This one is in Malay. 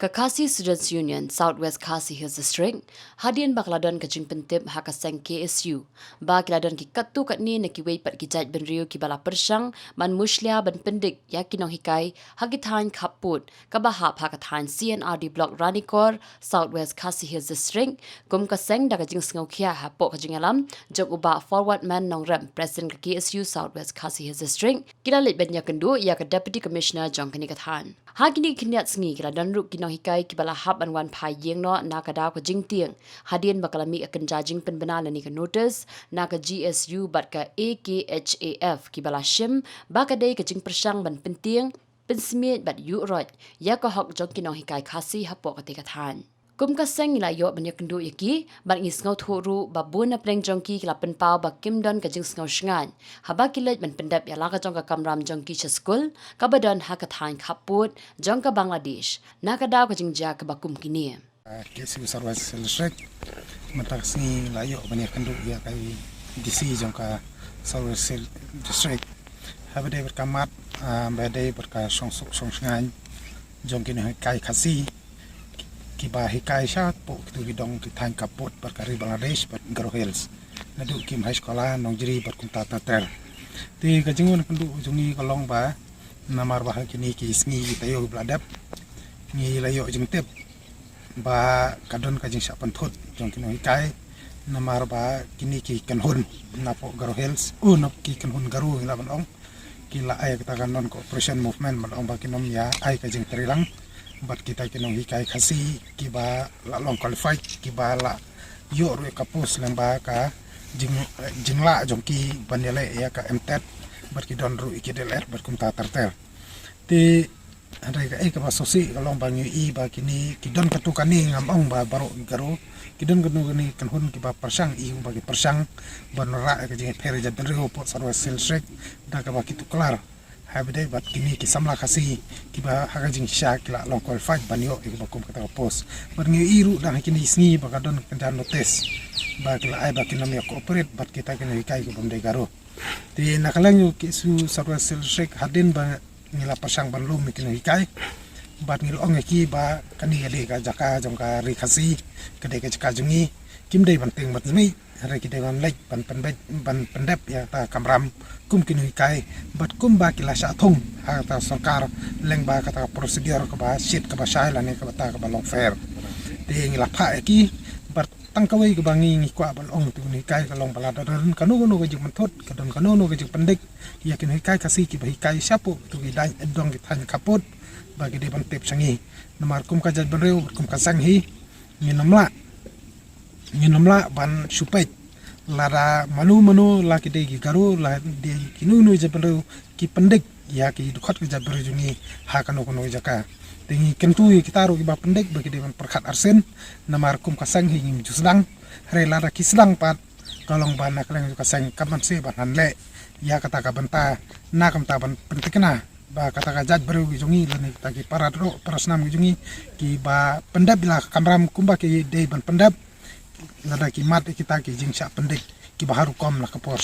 Khasi Students Union, Southwest Khasi Hills District, hadian bakladon ke jingpentip hakaseng KSU. Bakladon ki katu kat ni nak kiwei pat kijaj benriu ki bala persang man muslia ban pendik yakin Nonghikai hagi Thaiñ Khappud kabahap Thaiñ CNRD Block Ranikor, Southwest Khasi Hills District, kum kaseng da Jingshong kia hapok jingalam jog uba forward man nongrem President ke KSU Southwest Khasi Hills District, kila Leit ban Kynduh ya ke Deputy Commissioner Jongkani Thaiñ. Hagini kiniat sengi kila danruk ki Nonghikai ki bala hab an wan phai yeng no na ka da ko jingtiang hadian bakalami akan jajing penbena lani ka notice na ka GSU bat ka AKHAF ki bala shim bakadai ka jing persang ban penting pensmiet bat yu rot ya ka hok jong ki Nonghikai Khasi hapok ka Thaiñ. Kum ka seng ila yo ban Kynduh yaki ban ngis ngau thoru babun na preng jongki kila penpau ba Kimdon ka Jingshong Shngain haba kilet ban pendap ya la ka jong ka kamram jongki cha school ka badan ha ka Thaiñ Khappud jong ka Bangladesh na ka daw ka jingja ka bakum kini KSU Southwest District matak sni la yo ban Kynduh ya kai DC jong ka Southwest District haba de berkamat ba de berka Shngain jong ki Nonghikai Khasi kiba hikai shat po tu gidong ki Thaiñ Khappud berkari Bangladesh ber Garo Hills nadu kim high sekolah nongjiri ber kumta tater ti kajingun Kynduh jungi kolong ba namar bah kini ki sngi tayo bladap ngi layo jingtep ba kadon kajing sap panthut jong ki Nonghikai namar ba kini ki kanhun napo Garo Hills nop ki kanhun Garo la banong kila ay kata non cooperation movement banong ba kinom ya ay kajing terilang bat kita ki Nonghikai Khasi kiba la long qualified kiba la yo ru kapus lemba ka jingla jongki banele ya ka MTET bat ki don ru ikidler bat kumta tarter ti andre ka ka basosi long bangi i ba kini ki don katukani ngamong ba baro Garo ki don gnu ni kanhun kiba persang i bagi persang banora ka jing pere jadre po sarwa silsrek da ka ba kitu klar habide bat kini ki samla Khasi kiba hagajing sha kila long qualified banyo iba kum kata pos bat ngi iru dan kini sngi bakadon kendan notes ba kila ai ba kinam ya cooperate bat kita kini kai ko bamde Garo ti nakalang yu kisu sarwa silsrek hadin ba ngila pasang ban lum kini kai bat ngil ong ki ba kani ade ka jaka jongka ri Khasi kade ka jaka jungi kimdei ban teng bat zmi hari kita ban lek ban pendap ya ta kamram kum kini kai bat kum ba kila sha thong ha ta sarkar leng ba kata prosedur ka ba shit ka ba shai la ne ka ta ka ba long fair ti ngila pha ki bat tang ka wei ka bangi ngi kwa ban ong tu ni kai ka long bala da ron kanu no ka jing thot ka don kanu no ka jing pendek ya kini kai Khasi ki ba kai sapu tu ki dai dong ki Thaiñ Khappud ba ki de ban tep sangi namar kum ka jat ban reu kum ka sang hi nginomla ban supet lara manu la ki de ki Garo la de kinu nu jabaru ki pendek ya ki khot ki jabaru jungi ha kanu jaka tingi kentu ki taru ki ba pendek bagi de ban perkhat arsen namar kum kasang hi ngim jusdang re lara ki sedang pat kalong ban nak leng kasang kaman se ban hanle ya kata ka banta na kam ta ban pentikna ba kata ka jat baru ki jungi lani ta ki paradro parasnam ki jungi ki ba pendap bila kamram kumba ki de ban pendap nada ki mat kita ki jing sha pendek ki baharu kom la kapor